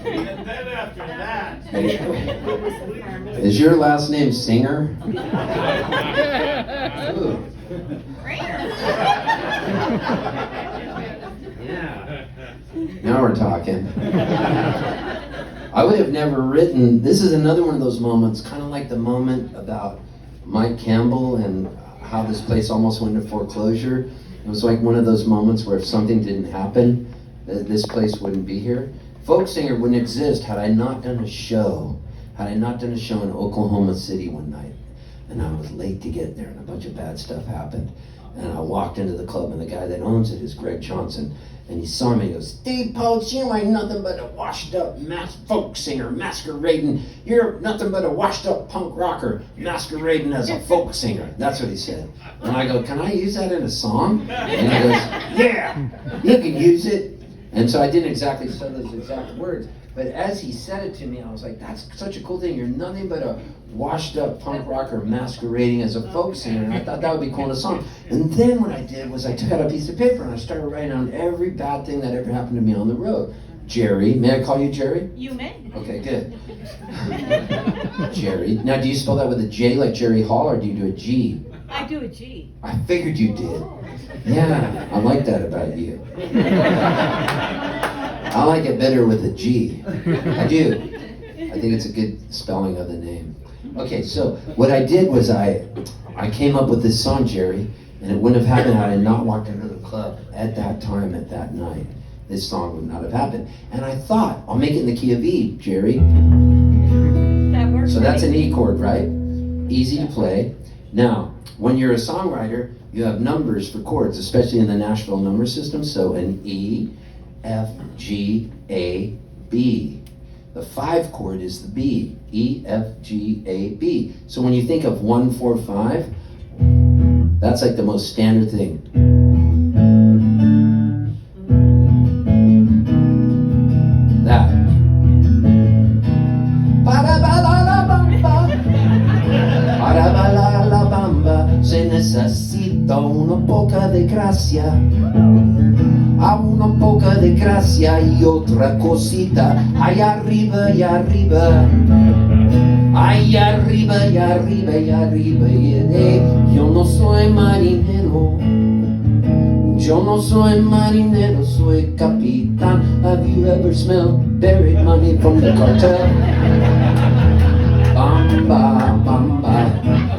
And then after that. Is your last name Singer? Ooh. Yeah. Now we're talking. I would have never written, this is another one of those moments, kind of like the moment about Mike Campbell and how this place almost went into foreclosure. It was like one of those moments where if something didn't happen, this place wouldn't be here. Folk Singer wouldn't exist had I not done a show. Had I not done a show in Oklahoma City one night. And I was late to get there and a bunch of bad stuff happened. And I walked into the club and the guy that owns it is Greg Johnson. And he saw me and he goes, Steve Poltz, you ain't nothing but a washed up folk singer masquerading. You're nothing but a washed up punk rocker masquerading as a folk singer. That's what he said. And I go, can I use that in a song? And he goes, yeah, you can use it. And so I didn't exactly say those exact words. But as he said it to me, I was like, that's such a cool thing. You're nothing but a washed up punk rocker masquerading as a folk singer. And I thought that would be cool in a song. And then what I did was I took out a piece of paper and I started writing down every bad thing that ever happened to me on the road. Jerry, may I call you Jerry? You may. Okay, good. Jerry. Now, do you spell that with a J like Jerry Hall or do you do a G? I do a G. I figured you did. Yeah, I like that about you. I like it better with a G. I do. I think it's a good spelling of the name. Okay, so what I did was I came up with this song, Jerry, and it wouldn't have happened had I not walked into the club at that time, at that night. This song would not have happened. And I thought, I'll make it in the key of E, Jerry. That works. So that's an E chord, right? Easy to play. Now, when you're a songwriter, you have numbers for chords, especially in the Nashville number system. So an E, F, G, A, B. The 5 chord is the B. E, F, G, A, B. So when you think of 1, 4, 5, that's like the most standard thing. That. Se necesita una poca de gracia, a una poca de gracia y otra cosita, allá arriba y arriba, allá arriba y arriba y arriba. Yo no soy marinero, yo no soy marinero, soy capitán. Have you ever smelled buried money from the cartel? Bamba, bamba.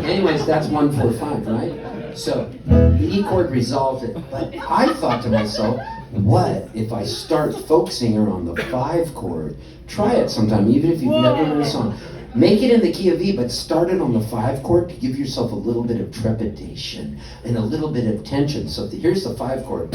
Anyways, that's 1, 4, 5, right? So the E chord resolved it. But I thought to myself, what if I start folk singer on the 5 chord? Try it sometime, even if you've never heard a song. Make it in the key of E, but start it on the 5 chord to give yourself a little bit of trepidation and a little bit of tension. So here's the 5 chord.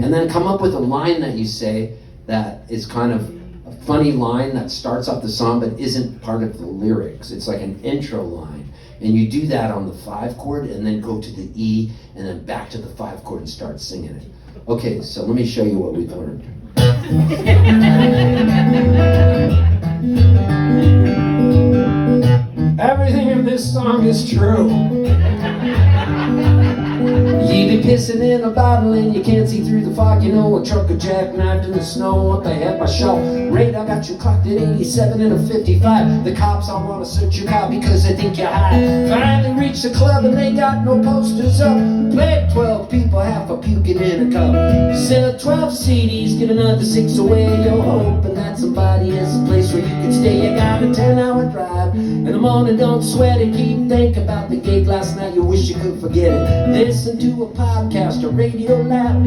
And then come up with a line that you say that is kind of a funny line that starts off the song but isn't part of the lyrics. It's like an intro line. And you do that on the 5 chord and then go to the E and then back to the 5 chord and start singing it. Okay, so let me show you what we've learned. Everything in this song is true. You be pissing in a bottle and you can't see through the fog. You know, a truck, a jackknifed in the snow. What the heck, I show. Radar got you clocked at 87 and a 55. The cops all want to search your car because they think you're high. Finally reached the club and they got no posters up. Played 12 people, half a puking in a cup. Sell 12 CDs, give another 6 away. You're hoping that somebody has a place where you can stay. You got a 10-hour drive. In the morning, don't sweat it. Keep thinking about the gig last night. You wish you could forget it. Listen to a podcast, a radio lab.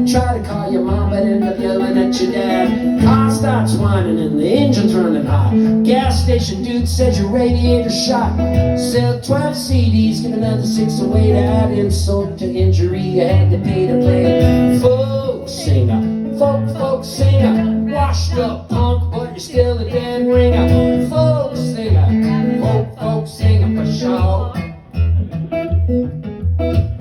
Try to call your mom, but end up yelling at your dad. Car starts whining and the engine's running hot. Gas station dude says your radiator's shot. Sell 12 CDs, give another 6 away. To add insult to injury, you had to pay to play. Folk singer, folk singer. Washed up punk, but you're still a dead ringer. Folk singer, folk singer for sure.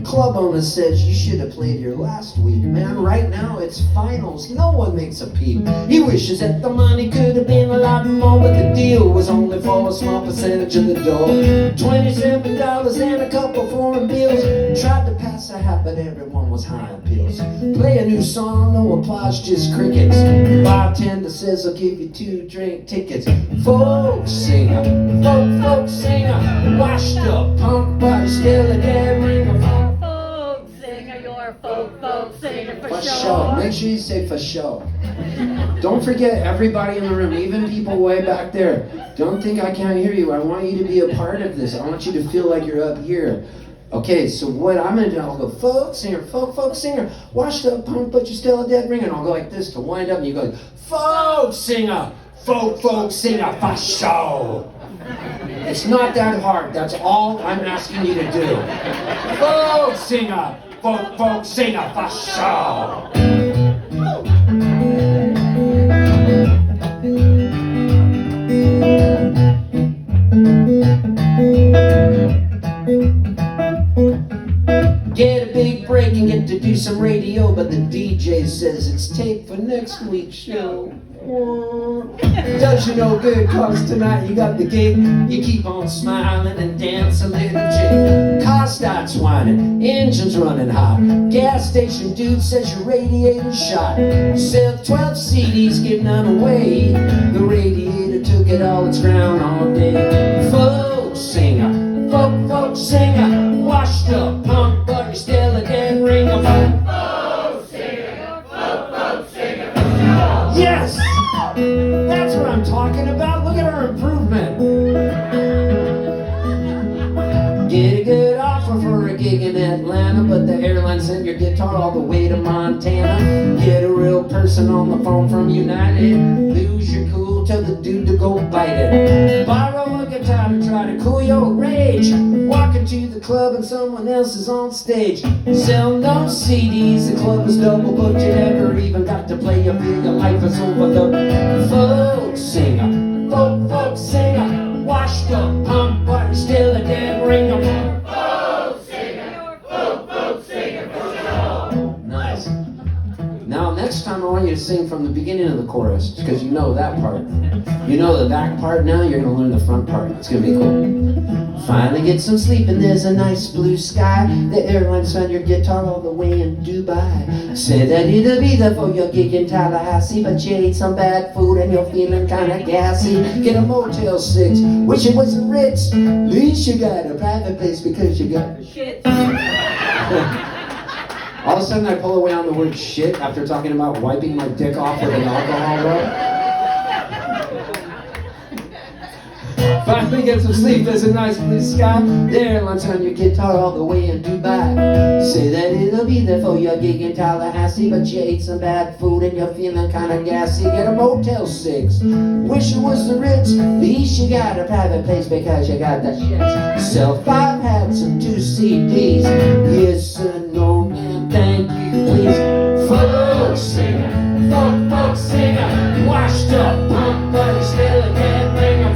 Club owner says you should have played here last week, man. Right now it's finals, no one makes a peep. He wishes that the money could have been a lot more, but the deal was only for a small percentage of the dough. $27 and a couple foreign bills. Tried to pass a half but everyone was high on pills. Play a new song, no applause, just crickets. Bartender says I'll give you 2 drink tickets. Folk singer, folk singer, washed up punk, but still a dead ringer. Folk singer, you're a folk singer for For sure. sure. Make sure you say for sure. Don't forget everybody in the room, even people way back there. Don't think I can't hear you. I want you to be a part of this. I want you to feel like you're up here. Okay, so what I'm gonna do, I'll go folk singer, folk singer, washed up punk, but you're still a dead ringer. And I'll go like this to wind up, and you go, folk singer, folk singer for sure. It's not that hard. That's all I'm asking you to do. Folk singer, folk singer for sure. Get a big break and get to do some radio, but the DJ says it's taped for next week's show. Does you no good, cause tonight you got the gig. You keep on smiling and dance a little jig. Car starts whining, engine's running hot. Gas station dude says your radiator's shot. Sell 12 CDs, give none away. The radiator took it all, it's Groundhog Day. Folk singer, folk singer, washed up punk, but you're still a dead ringer. Folk singer, folk singer. Yes! That's what I'm talking about. Look at our improvement. Get a good offer for a gig in Atlanta, but the airline sent your guitar all the way to Montana. Get a real person on the phone from United. Lose your cool, tell the dude to go bite it. Borrow a guitar to try to cool your rage. Walk into the club and someone else is on stage. Sell no CDs, the club is double booked. You never even got to play, you feel your life is overlooked. Folk singer, folk singer, washed up punk, but you're still a dead ringer. Folk singer, folk singer for sure. Nice. Now next time I want you to sing from the beginning of the chorus, because you know that part. You know the back part now, you're going to learn the front part. It's going to be cool. Finally get some sleep and there's a nice blue sky. The airlines found your guitar all the way in Dubai. Said that it'll be there for your gig in Tallahassee, but you ate some bad food and you're feeling kinda gassy. Get a Motel 6, wish it was a Ritz. At least you got a private place because you got Shit. All of a sudden I pull away on the word shit after talking about wiping my dick off with an alcohol rub. Finally get some sleep, there's a nice blue sky. The airlines on your guitar all the way in Dubai. Say that it'll be there for your gig in Tallahassee, but you ate some bad food and you're feeling kinda gassy. Get a Motel 6, wish it was the Ritz. At least you got a private place because you got the shit. Sell 5 hats and 2 CDs. Yes sir, no man, thank you please. Folk singer, folk singer, washed up punk, but he's still a dead ringer.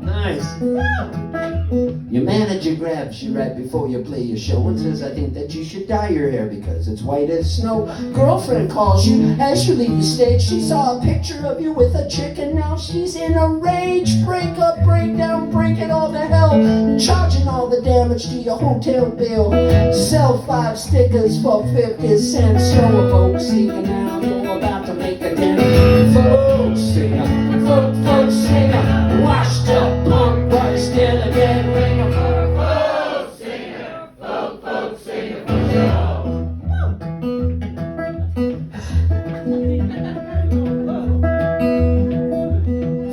Nice. Your manager grabs you right before you play your show and says, I think that you should dye your hair because it's white as snow. Girlfriend calls you as you leave the stage. She saw a picture of you with a chick and now she's in a rage. Break up, break down, break it all to hell. Charging all the damage to your hotel bill. Sell 5 stickers for 50 cents. Show a folk singer now, you're about to make a dent. Folk singer, folk singer, washed up punk, but still a dead ringer. Folk singer, folk singer for sure.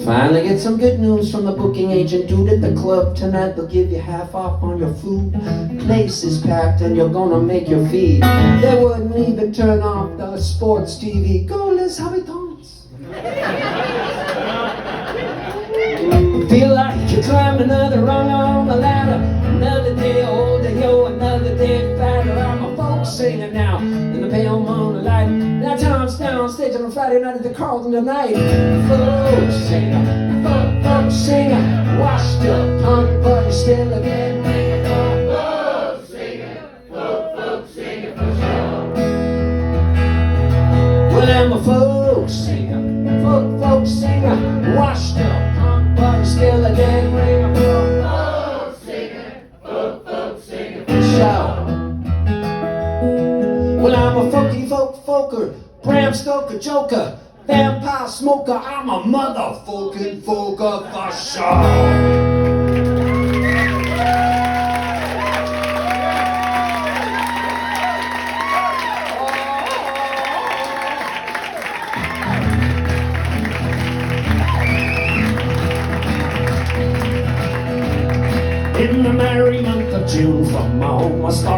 Finally get some good news from the booking agent dude at the club tonight. They'll give you half off on your food. Place is packed and you're gonna make your fee. They wouldn't even turn off the sports TV. Go les habitants. Feel like you climbed another rung on the ladder. Another day older, yo, another day fatter. I'm a folk singer now in the pale moonlight. Now Tom's down on stage on a Friday night at the Carlton tonight. Folk singer, folk singer, washed up punk, but you're still a dead ringer. Folk singer, folk singer for sure. Well, I'm a folk singer, folk singer, washed up punk, but you're still a dead ringer. Folk singer, poker, Bram Stoker joker, vampire smoker, I'm a motherfucking folker for sure. In the merry month of June, from my home I started.